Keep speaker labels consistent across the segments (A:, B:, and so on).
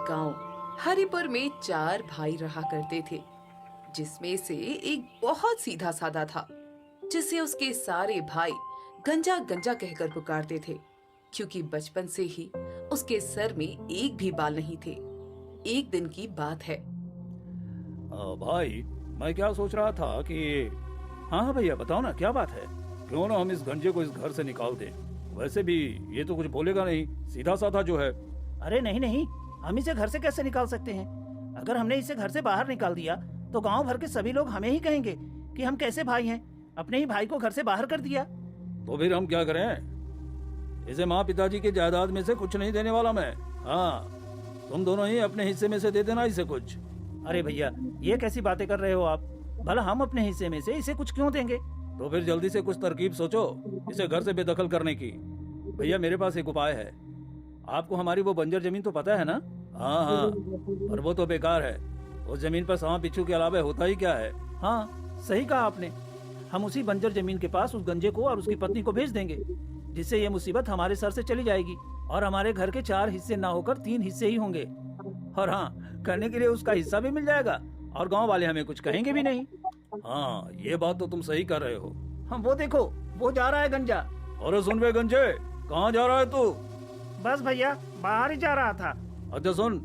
A: गांव हरिपुर में 4 भाई रहा करते थे, जिसमें से एक बहुत सीधा साधा था, जिसे उसके सारे भाई गंजा गंजा कहकर पुकारते थे, क्योंकि बचपन से ही उसके सर में एक भी बाल नहीं थे। एक दिन की बात है।
B: भाई, मैं क्या सोच रहा था कि हाँ हाँ भैया, बताओ ना क्या बात है। क्यों ना हम इस गंजे को इस घर से निकाल दें। वैसे भी ये तो कुछ बोलेगा नहीं, सीधा साधा जो है।
C: अरे नहीं नहीं, हम इसे घर से कैसे निकाल सकते हैं? अगर हमने इसे घर से बाहर निकाल दिया तो गांव भर के सभी लोग हमें ही कहेंगे कि हम कैसे भाई हैं, अपने ही भाई को घर से बाहर कर दिया।
B: तो फिर हम क्या करें? इसे माँ पिताजी की जायदाद में से कुछ नहीं देने वाला मैं। हाँ, तुम दोनों ही अपने हिस्से में से दे देना इसे कुछ।
C: अरे भैया, ये कैसी बातें कर रहे हो आप? भला हम अपने हिस्से में से इसे कुछ क्यों देंगे?
B: तो फिर जल्दी से कुछ तरकीब सोचो इसे घर से बेदखल करने की। भैया, मेरे पास एक उपाय है। आपको हमारी वो बंजर जमीन तो पता है ना? हाँ हाँ, पर वो तो बेकार है। उस जमीन पर सांप बिच्छू के अलावा होता ही क्या है।
C: हाँ, सही कहा आपने। हम उसी बंजर जमीन के पास उस गंजे को और उसकी पत्नी को भेज देंगे, जिससे ये मुसीबत हमारे सर से चली जाएगी और हमारे घर के 4 हिस्से ना होकर 3 हिस्से ही होंगे। और हाँ, करने के लिए उसका हिस्सा भी मिल जाएगा और गांव वाले हमें कुछ कहेंगे भी नहीं।
B: हाँ, ये बात तो तुम सही कर रहे हो।
C: हम वो देखो, वो जा रहा है गंजा।
B: अरे सुन बे गंजे, कहाँ जा रहा है तू?
C: बस भैया, बाहर ही जा रहा था।
B: अच्छा सुन,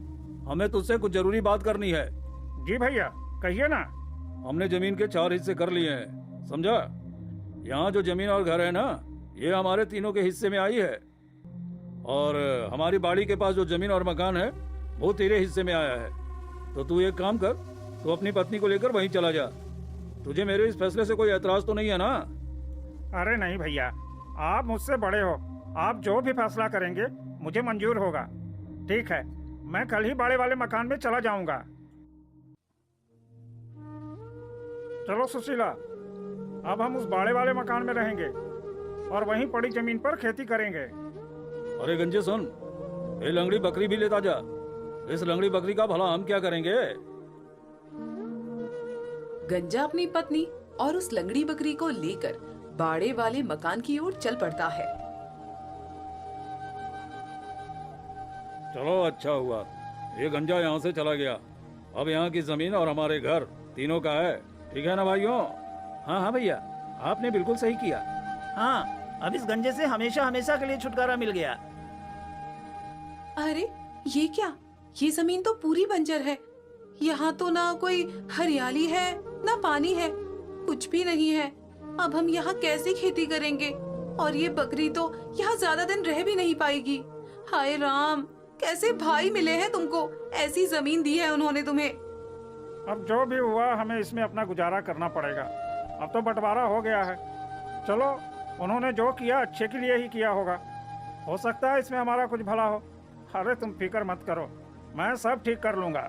B: हमें तुझसे कुछ जरूरी बात करनी है।
C: जी भैया, कहिए ना।
B: हमने जमीन के 4 हिस्से कर लिए हैं, समझा? यहाँ जो जमीन और घर है ना, ये हमारे तीनों के हिस्से में आई है। और हमारी बाड़ी के पास जो जमीन और मकान है वो तेरे हिस्से में आया है। तो तू एक काम कर, तू अपनी पत्नी को लेकर वहीं चला जा। तुझे मेरे इस फैसले से कोई एतराज तो नहीं है ना?
D: अरे नहीं भैया, आप मुझसे बड़े हो, आप जो भी फैसला करेंगे मुझे मंजूर होगा। ठीक है, मैं कल ही बड़े वाले मकान में चला जाऊंगा। चलो सुशीला, अब हम उस बाड़े वाले मकान में रहेंगे और वहीं पड़ी जमीन पर खेती करेंगे।
B: अरे गंजे सुन, ये लंगड़ी बकरी भी लेता जा। इस लंगड़ी बकरी का भला हम क्या करेंगे?
A: गंजा अपनी पत्नी और उस लंगड़ी बकरी को लेकर बाड़े वाले मकान की ओर चल पड़ता है।
B: चलो अच्छा हुआ, ये गंजा यहाँ से चला गया। अब यहाँ की जमीन और हमारे घर तीनों का है। ठीक है ना भाइयों?
C: हाँ हाँ भैया, आपने बिल्कुल सही किया। हाँ, अब इस गंजे से हमेशा हमेशा के लिए छुटकारा मिल गया।
A: अरे ये क्या, ये जमीन तो पूरी बंजर है। यहाँ तो ना कोई हरियाली है, ना पानी है, कुछ भी नहीं है। अब हम यहाँ कैसे खेती करेंगे? और ये बकरी तो यहाँ ज्यादा दिन रह भी नहीं पाएगी। हाय राम, कैसे भाई मिले हैं तुमको? ऐसी जमीन दी है उन्होंने तुम्हें।
D: अब जो भी हुआ, हमें इसमें अपना गुजारा करना पड़ेगा। अब तो बंटवारा हो गया है। चलो, उन्होंने जो किया अच्छे के लिए ही किया होगा। हो सकता है इसमें हमारा कुछ भला हो। अरे तुम फिक्र मत करो, मैं सब ठीक कर लूंगा।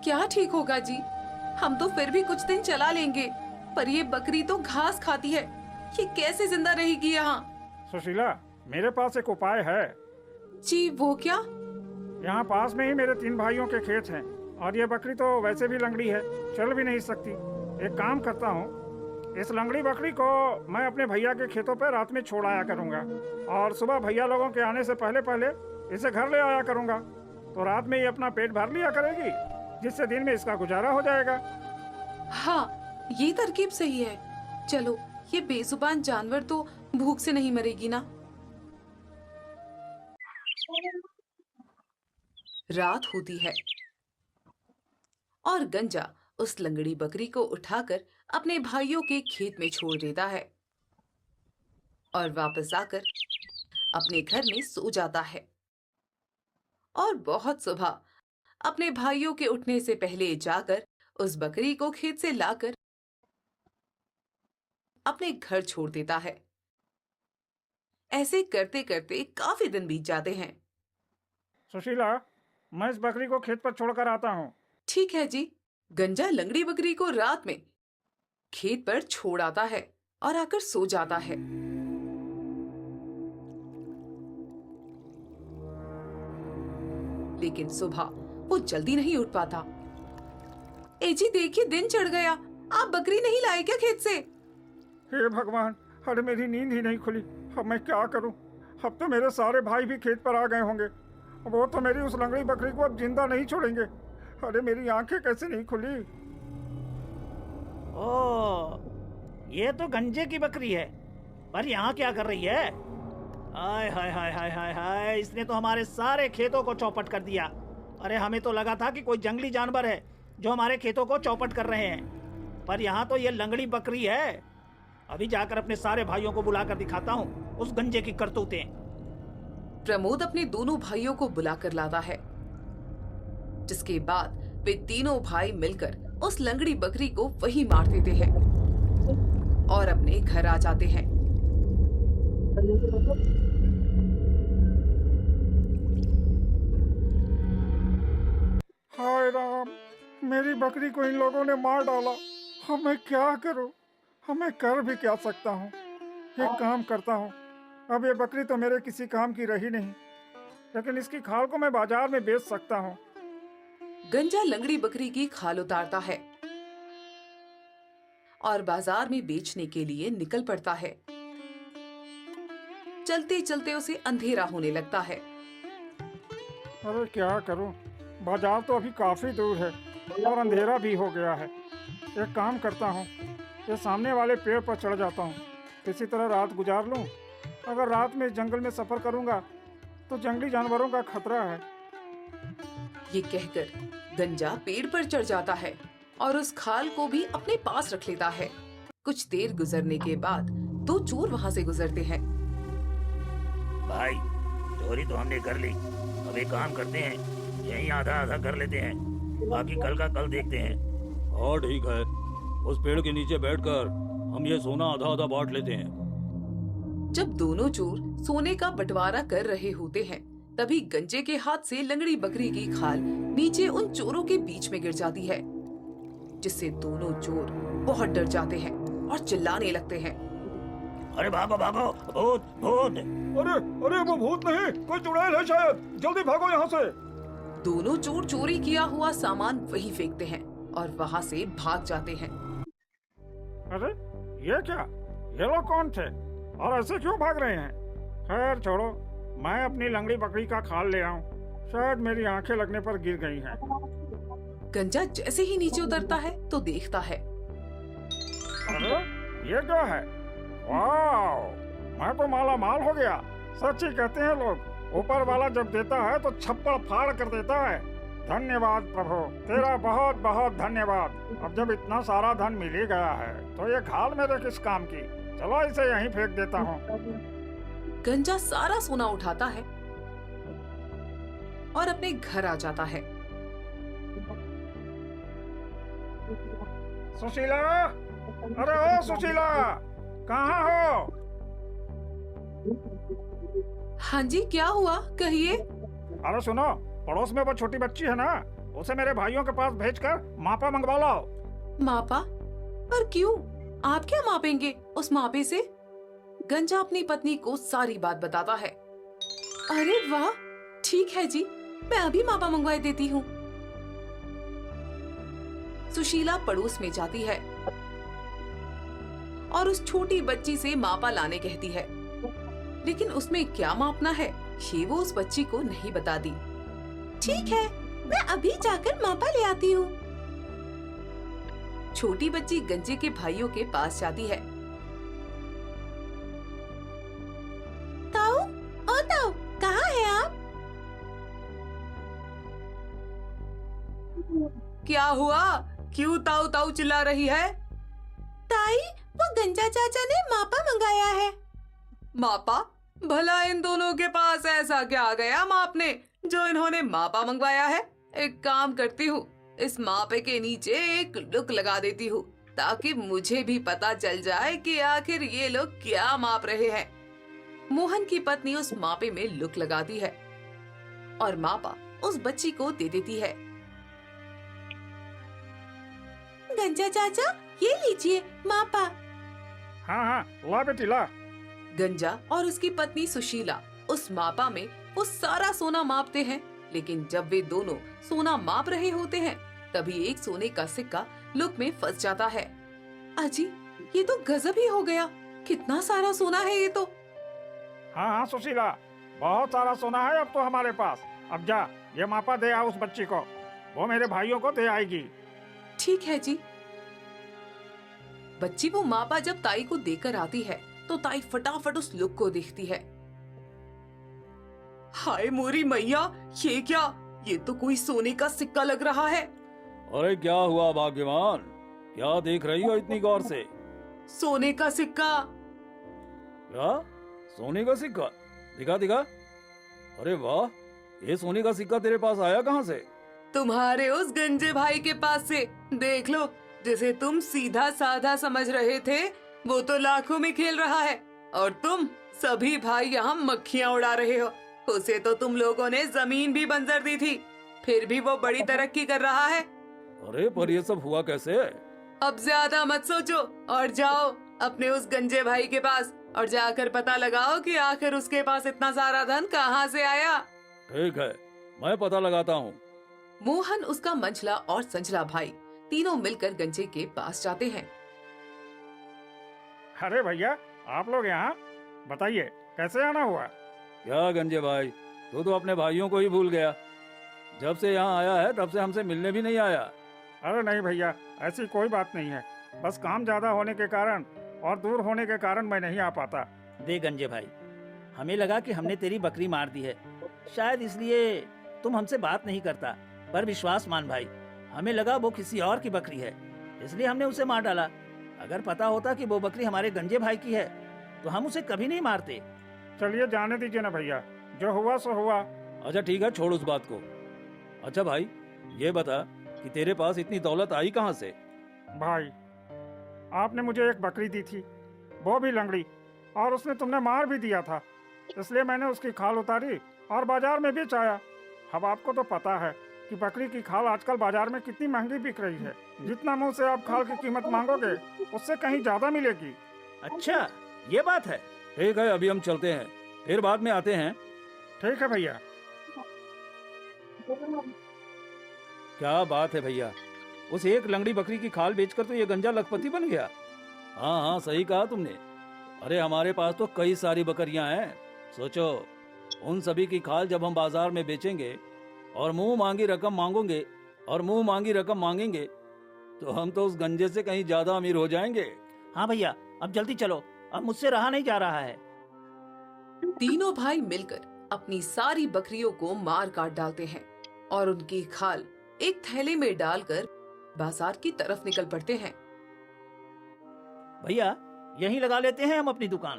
A: क्या ठीक होगा जी? हम तो फिर भी कुछ दिन चला लेंगे, पर ये बकरी तो घास खाती है। ये कैसे जिंदा रहेगी यहाँ?
D: सुशीला, मेरे पास एक उपाय है।
A: जी, वो क्या?
D: यहाँ पास में ही मेरे 3 भाइयों के खेत हैं और ये बकरी तो वैसे भी लंगड़ी है, चल भी नहीं सकती। एक काम करता हूँ, इस लंगड़ी बकरी को मैं अपने भैया के खेतों पर रात में छोड़ आया करूँगा और सुबह भैया लोगों के आने से पहले पहले इसे घर ले आया करूँगा। तो रात में ये अपना पेट भर लिया करेगी, जिससे दिन में इसका गुजारा हो जाएगा।
A: हाँ, ये तरकीब सही है। चलो, ये बेजुबान जानवर तो भूख से नहीं मरेगी ना। रात होती है और गंजा उस लंगड़ी बकरी को उठाकर अपने भाइयों के खेत में छोड़ देता है और वापस आकर अपने घर में सो जाता है। और बहुत सुबह अपने भाइयों के उठने से पहले जाकर उस बकरी को खेत से लाकर अपने घर छोड़ देता है। ऐसे करते करते काफी दिन बीत जाते हैं।
D: सुशीला, मैं इस बकरी को खेत पर छोड़कर आता हूँ।
A: ठीक है जी। गंजा लंगड़ी बकरी को रात में खेत पर छोड़ आता है और आकर सो जाता है। लेकिन सुबह वो जल्दी नहीं उठ पाता। ए जी देखिए, दिन चढ़ गया। आप बकरी नहीं लाए क्या खेत से?
D: हे भगवान, अरे मेरी नींद ही नहीं खुली। अब मैं क्या करूं? अब तो मेरे सारे भाई भी खेत पर आ गए होंगे वो तो मेरी उस लंगड़ी बकरी को अब जिंदा नहीं छोड़ेंगे। अरे मेरी आंखें कैसे नहीं खुली।
C: ओ, ये तो गंजे की बकरी है, पर यहाँ क्या कर रही है? हाय हाय हाय हाय हाय हाय, इसने तो हमारे सारे खेतों को चौपट कर दिया। अरे हमें तो लगा था कि कोई जंगली जानवर है जो हमारे खेतों को चौपट कर रहे हैं, पर यहाँ तो ये लंगड़ी बकरी है। अभी जाकर अपने सारे भाइयों को बुलाकर दिखाता हूँ उस गंजे की करतूतें।
A: प्रमोद अपने दोनों भाइयों को बुलाकर लाता है, जिसके बाद वे तीनों भाई मिलकर उस लंगड़ी बकरी को वहीं मार देते हैं और अपने घर आ जाते हैं।
D: हाय राम, मेरी बकरी को इन लोगों ने मार डाला। अब मैं क्या करूं? अब मैं कर भी क्या सकता हूं? एक काम करता हूं, अब ये बकरी तो मेरे किसी काम की रही नहीं, लेकिन इसकी खाल को मैं बाजार में बेच सकता हूं।
A: गंजा लंगड़ी बकरी की खाल उतारता है और बाजार में बेचने के लिए निकल पड़ता है। चलते चलते उसे अंधेरा होने लगता है।
D: अरे क्या करूं? बाजार तो अभी काफी दूर है और अंधेरा भी हो गया है। एक काम करता हूं, ये सामने वाले पेड़ पर चढ़ जाता हूं, किसी तरह रात गुजार लूं। अगर रात में इस जंगल में सफर करूंगा तो जंगली जानवरों का खतरा है।
A: ये कहकर गंजा पेड़ पर चढ़ जाता है और उस खाल को भी अपने पास रख लेता है। कुछ देर गुजरने के बाद दो चोर वहाँ से गुजरते हैं।
E: भाई, चोरी तो हमने कर ली, अब एक काम करते हैं, यहीं आधा आधा कर लेते हैं, बाकी कल का कल देखते हैं।
B: हाँ ठीक है, उस पेड़ के नीचे बैठकर हम ये सोना आधा आधा बांट लेते हैं।
A: जब दोनों चोर सोने का बंटवारा कर रहे होते हैं, तभी गंजे के हाथ से लंगड़ी बकरी की खाल नीचे उन चोरों के बीच में गिर जाती है, जिससे दोनों चोर बहुत डर जाते हैं और चिल्लाने लगते हैं।
E: अरे भागो भागो, भूत भूत!
D: अरे अरे, वो भूत नहीं, कोई चुड़ैल है शायद, जल्दी भागो यहाँ से।
A: दोनों चोर चोरी किया हुआ सामान वहीं फेंकते हैं और वहाँ से भाग जाते हैं।
D: अरे ये क्या? ये लोग कौन थे और ऐसे क्यों भाग रहे हैं? खैर छोड़ो, मैं अपनी लंगड़ी बकरी का खाल ले आऊं, शायद मेरी आंखें लगने पर गिर गई हैं।
A: गंजा जैसे ही नीचे उतरता है तो देखता है।
D: अरे ये क्या है? वाह, मैं तो माला माल हो गया। सच ही कहते हैं लोग, ऊपर वाला जब देता है तो छप्पड़ फाड़ कर देता है। धन्यवाद प्रभु, तेरा बहुत बहुत धन्यवाद। अब जब इतना सारा धन मिल ही गया है तो ये खाल मेरे किस काम की? चलो इसे यहीं फेंक देता हूँ।
A: गंजा सारा सोना उठाता है और अपने घर आ जाता है।
D: सुशीला, अरे ओ सुशीला, कहाँ हो?
A: हाँ जी, क्या हुआ, कहिए।
D: अरे सुनो, पड़ोस में वो छोटी बच्ची है ना, उसे मेरे भाइयों के पास भेजकर मापा मंगवा लाओ।
A: मापा? पर क्यों? आप क्या मापेंगे उस मापे से? गंजा अपनी पत्नी को सारी बात बताता है। अरे वाह, ठीक है जी, मैं अभी मापा मंगवा देती हूँ। सुशीला पड़ोस में जाती है और उस छोटी बच्ची से मापा लाने कहती है, लेकिन उसमें क्या मापना है ये वो उस बच्ची को नहीं बताती। ठीक है, मैं अभी जाकर मापा ले आती हूँ। छोटी बच्ची गंजे के भाइयों के पास जाती है। ताऊ, ओ ताऊ, कहाँ हैं आप? क्या हुआ? क्यों ताऊ ताऊ चिल्ला रही है? ताई, वो गंजा चाचा ने मापा मंगाया है। मापा? भला इन दोनों के पास ऐसा क्या आ गया मापने जो इन्होंने मापा मंगवाया है? एक काम करती हूँ, इस मापे के नीचे एक लुक लगा देती हूँ ताकि मुझे भी पता चल जाए कि आखिर ये लोग क्या माप रहे हैं। मोहन की पत्नी उस मापे में लुक लगाती है और मापा उस बच्ची को दे देती है। गंजा चाचा, ये लीजिए मापा।
D: हाँ हाँ, ला बेटी ला।
A: गंजा और उसकी पत्नी सुशीला उस मापा में वो सारा सोना मापते हैं, लेकिन जब वे दोनों सोना माप रहे होते हैं तभी एक सोने का सिक्का लुक में फंस जाता है। अजी, ये तो गजब ही हो गया, कितना सारा सोना है ये तो।
D: हाँ हाँ सुशीला, बहुत सारा सोना है अब तो हमारे पास। अब जा, ये मापा दे आ उस बच्ची को, वो मेरे भाइयों को दे आएगी।
A: ठीक है जी। बच्ची वो मापा जब ताई को देकर आती है तो ताई फटाफट उस लुक को देखती है। हाय मोरी मैया, ये क्या? ये तो कोई सोने का सिक्का लग रहा है।
B: अरे क्या हुआ भाग्यवान, क्या देख रही हो इतनी गौर से?
A: सोने का सिक्का।
B: क्या? सोने का सिक्का? दिखा दिखा। अरे वाह, ये सोने का सिक्का तेरे पास आया कहाँ से?
A: तुम्हारे उस गंजे भाई के पास से। देख लो, जिसे तुम सीधा साधा समझ रहे थे वो तो लाखों में खेल रहा है, और तुम सभी भाई यहाँ मक्खियाँ उड़ा रहे हो। उसे तो तुम लोगों ने जमीन भी बंजर दी थी, फिर भी वो बड़ी तरक्की कर रहा है।
B: अरे पर ये सब हुआ कैसे?
A: अब ज्यादा मत सोचो और जाओ अपने उस गंजे भाई के पास और जाकर पता लगाओ कि आखिर उसके पास इतना सारा धन कहाँ से आया।
B: ठीक है, मैं पता लगाता हूँ।
A: मोहन, उसका मंझला और संझला भाई तीनों मिलकर गंजे के पास जाते हैं।
D: अरे भैया, आप लोग यहाँ, बताइए कैसे आना हुआ?
B: क्या गंजे भाई, तू तो अपने भाइयों को ही भूल गया। जब से यहाँ आया है तब से हमसे मिलने भी नहीं आया।
D: अरे नहीं भैया, ऐसी कोई बात नहीं है, बस काम ज्यादा होने के कारण और दूर होने के कारण मैं नहीं आ पाता।
C: दे गंजे भाई, हमें लगा कि हमने तेरी बकरी मार दी है, शायद इसलिए तुम हमसे बात नहीं करता। पर विश्वास मान भाई, हमें लगा वो किसी और की बकरी है, इसलिए हमने उसे मार डाला। अगर पता होता कि वो बकरी हमारे गंजे भाई की है तो हम उसे कभी नहीं मारते।
D: चलिए जाने दीजिए ना भैया, जो हुआ सो हुआ।
B: अच्छा ठीक है, छोड़ उस बात को। अच्छा भाई, ये बता कि तेरे पास इतनी दौलत आई कहाँ से?
D: भाई, आपने मुझे एक बकरी दी थी, वो भी लंगड़ी, और उसने तुमने मार भी दिया था, इसलिए मैंने उसकी खाल उतारी और बाजार में बेचाया। अब आपको तो पता है कि बकरी की खाल आजकल बाजार में कितनी महंगी बिक रही है। जितना मुंह से आप खाल की कीमत मांगोगे उससे कहीं ज्यादा मिलेगी।
C: अच्छा, ये बात है।
B: ठीक है, अभी हम चलते हैं, फिर बाद में आते हैं।
D: ठीक है भैया।
B: क्या बात है भैया, उस एक लंगड़ी बकरी की खाल बेचकर तो ये गंजा लखपति बन गया। हाँ हाँ, सही कहा तुमने। अरे हमारे पास तो कई सारी बकरियां हैं। सोचो, उन सभी की खाल जब हम बाजार में बेचेंगे और मुंह मांगी रकम मांगेंगे तो हम तो उस गंजे से कहीं ज्यादा अमीर हो जाएंगे।
C: हाँ भैया, अब जल्दी चलो, अब मुझसे रहा नहीं जा रहा है।
A: तीनों भाई मिलकर अपनी सारी बकरियों को मार काट डालते हैं और उनकी खाल एक थैले में डालकर बाजार की तरफ निकल पड़ते हैं।
C: भैया, यहीं लगा लेते हैं हम अपनी दुकान।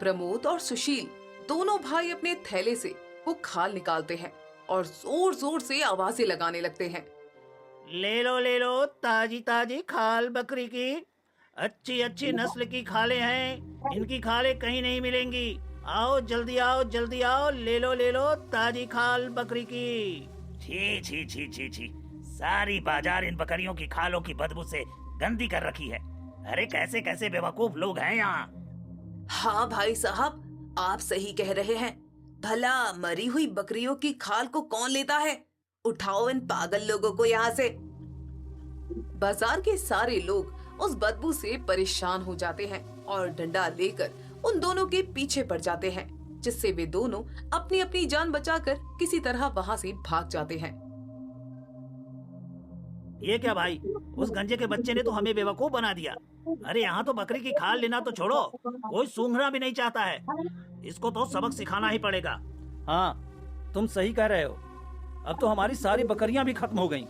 A: प्रमोद और सुशील दोनों भाई अपने थैले से वो खाल निकालते हैं और जोर जोर से आवाजें लगाने लगते हैं।
C: ले लो ताजी ताजी खाल बकरी की, अच्छी अच्छी नस्ल की खालें हैं, इनकी खालें कहीं नहीं मिलेंगी। आओ जल्दी आओ, ले लो ताजी खाल बकरी की।
E: छी छी छी छी छी, सारी बाजार इन बकरियों की खालों की बदबू से गंदी कर रखी है। अरे कैसे कैसे बेवकूफ लोग हैं यहाँ।
A: हाँ भाई साहब, आप सही कह रहे हैं। भला मरी हुई बकरियों की खाल को कौन लेता है? उठाओ इन पागल लोगों को यहाँ से। बाजार के सारे लोग उस बदबू से परेशान हो जाते हैं और डंडा लेकर उन दोनों के पीछे पड़ जाते हैं, जिससे वे दोनों अपनी अपनी जान बचाकर किसी तरह वहाँ से भाग जाते हैं।
C: ये क्या भाई, उस गंजे के बच्चे ने तो हमें बेवकूफ बना दिया। अरे यहाँ तो बकरी की खाल लेना तो छोड़ो, कोई सूंघना भी नहीं चाहता है। इसको तो सबक सिखाना ही पड़ेगा।
B: हाँ, तुम सही कह रहे हो। अब तो हमारी सारी बकरियां भी खत्म हो गईं।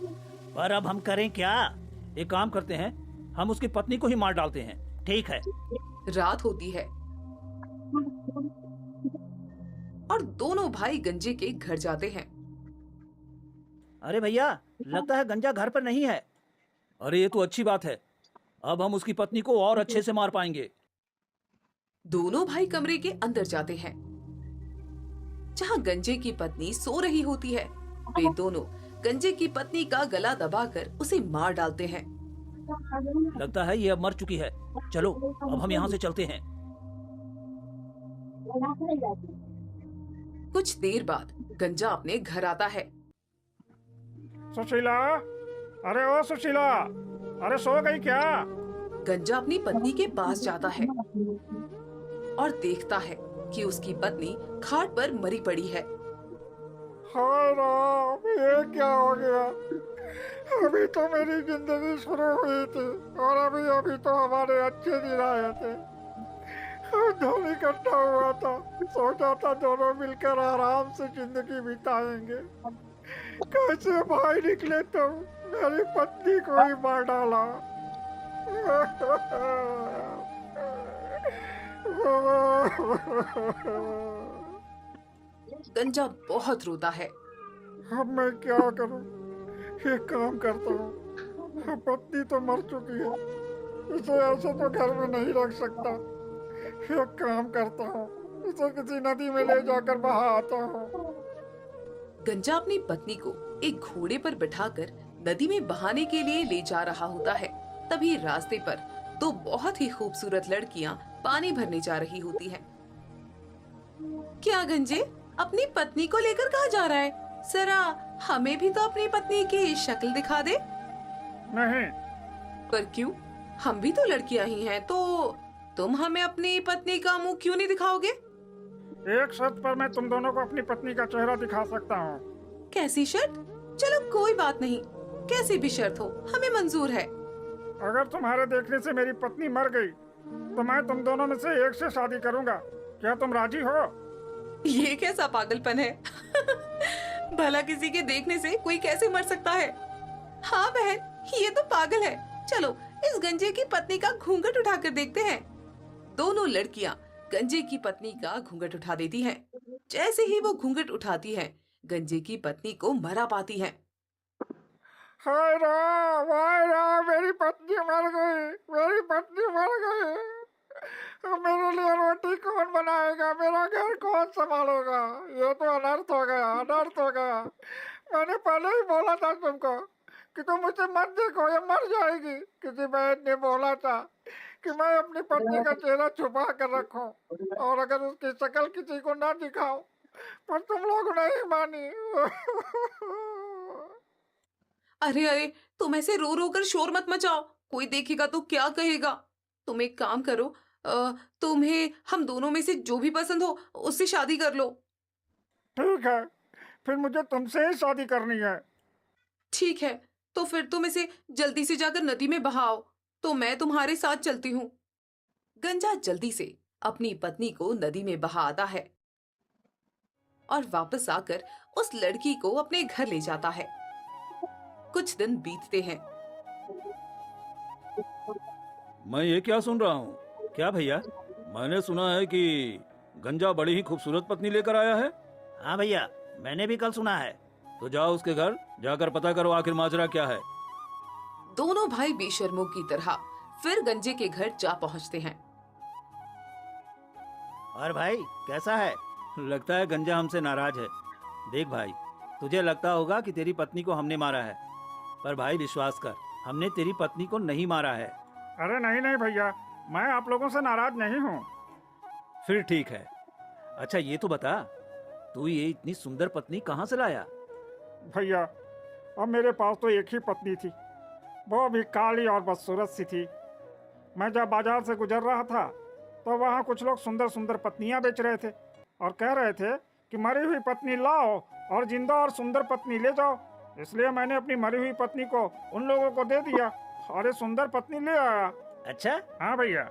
C: पर अब हम करें क्या?
B: एक काम करते हैं, हम उसकी पत्नी को ही मार डालते हैं।
C: ठीक है।
A: रात होती है और दोनों भाई गंजे के घर जाते हैं।
C: अरे भैया, लगता है गंजा घर पर नहीं है।
B: अरे ये तो अच्छी बात है, अब हम उसकी पत्नी को और अच्छे से मार पाएंगे।
A: दोनों भाई कमरे के अंदर जाते हैं जहां गंजे की पत्नी सो रही होती है। वे दोनों गंजे की पत्नी का गला दबाकर उसे मार डालते हैं।
C: लगता है ये अब मर चुकी है। चलो अब हम यहाँ से चलते हैं।
A: कुछ देर बाद गंजा अपने घर आता है।
D: सुशीला, अरे ओ सुशीला, अरे सो गई क्या?
A: गंजा अपनी पत्नी के पास जाता है और देखता है कि उसकी पत्नी खाट पर मरी पड़ी है।
D: हाय राम, ये क्या हो गया? अभी तो मेरी जिंदगी शुरू हुई थी और अभी तो हमारे अच्छे दिन आए थे। धोनी इकट्ठा हुआ था, सोचा था दोनों मिलकर आराम से जिंदगी बिताएंगे। कैसे भाई निकले तुम, मेरी पत्नी को ही मार डाला।
A: गंजा बहुत रोता है।
D: अब मैं क्या करूं? एक काम करता हूँ, पत्नी तो मर चुकी है, इसे ऐसे तो घर में नहीं रख सकता। एक काम करता हूँ, इसे किसी नदी में ले जाकर बहा आता हूँ।
A: गंजा अपनी पत्नी को एक घोड़े पर बिठाकर नदी में बहाने के लिए ले जा रहा होता है। तभी रास्ते पर दो बहुत ही खूबसूरत लड़कियां पानी भरने जा रही होती हैं। क्या गंजे अपनी पत्नी को लेकर कहाँ जा रहा है? जरा हमें भी तो अपनी पत्नी की शक्ल दिखा दे।
D: नहीं।
A: पर क्यों? हम भी तो लड़कियां ही हैं, तो तुम हमें अपनी पत्नी का मुंह क्यों नहीं दिखाओगे?
D: एक शर्त पर मैं तुम दोनों को अपनी पत्नी का चेहरा दिखा सकता हूँ।
A: कैसी शर्त? चलो कोई बात नहीं, कैसी भी शर्त हो हमें मंजूर है।
D: अगर तुम्हारे देखने से मेरी पत्नी मर गई तो मैं तुम दोनों में से एक से शादी करूंगा। क्या तुम राजी हो?
A: ये कैसा पागलपन है? भला किसी के देखने से कोई कैसे मर सकता है? हाँ बहन, ये तो पागल है। चलो इस गंजे की पत्नी का घूंघट उठाकर देखते हैं। दोनों लड़कियां गंजे की पत्नी का घूंघट उठा देती हैं। जैसे ही वो घूंघट उठाती हैं, गंजे की पत्नी को मरा पाती हैं।
D: हाय राम, मेरी पत्नी मर गई, मेरी पत्नी मर गई। अब मेरे लिए रोटी कौन बनाएगा, मेरा घर कौन संभालेगा? ये तो अनर्थ हो गया, अनर्थ हो गया। मैंने पहले ही बोला था तुमको कि तुम उसे मत देखो, ये मर जाएगी। किसी बहन ने बोला था कि मैं अपनी पत्नी का चेहरा छुपा कर रखूं और अगर उसकी शक्ल किसी को ना दिखाऊं, पर तुम लोग नहीं मानी।
A: अरे अरे, तुम ऐसे रो रो कर शोर मत मचाओ, कोई देखेगा तो क्या कहेगा। तुम एक काम करो, तुम्हें हम दोनों में से जो भी पसंद हो उससे शादी कर लो।
D: ठीक है, फिर मुझे तुमसे ही शादी करनी है।
A: ठीक है, तो फिर तुम इसे जल्दी से जाकर नदी में बहाओ, तो मैं तुम्हारे साथ चलती हूँ। गंजा जल्दी से अपनी पत्नी को नदी में बहा आता है और वापस आकर उस लड़की को अपने घर ले जाता है। कुछ दिन बीतते हैं।
B: मैं ये क्या सुन रहा हूँ?
C: क्या भैया?
B: मैंने सुना है कि गंजा बड़ी ही खूबसूरत पत्नी लेकर आया है।
C: हाँ भैया, मैंने भी कल सुना है।
B: तो जाओ उसके घर जाकर पता करो आखिर माजरा क्या है।
A: दोनों भाई बेशर्मों की तरह फिर गंजे के घर जा पहुंचते हैं।
C: और भाई कैसा है? लगता है गंजा हमसे नाराज है। देख भाई, तुझे लगता होगा कि तेरी पत्नी को हमने मारा है, पर भाई विश्वास कर, हमने तेरी पत्नी को नहीं मारा है।
D: अरे नहीं भैया, मैं आप लोगों से नाराज नहीं हूँ।
C: फिर ठीक है। अच्छा ये तो बता, तू ये इतनी सुंदर पत्नी कहाँ से लाया?
D: भैया, अब मेरे पास तो एक ही पत्नी थी, वो भी काली और बदसूरत सी थी। मैं जब बाजार से गुजर रहा था तो वहाँ कुछ लोग सुंदर सुंदर पत्नियाँ बेच रहे थे और कह रहे थे कि मरी हुई पत्नी लाओ और जिंदा और सुंदर पत्नी ले जाओ। इसलिए मैंने अपनी मरी हुई पत्नी को उन लोगों को दे दिया और ये सुंदर पत्नी ले आया।
C: अच्छा,
D: हाँ भैया।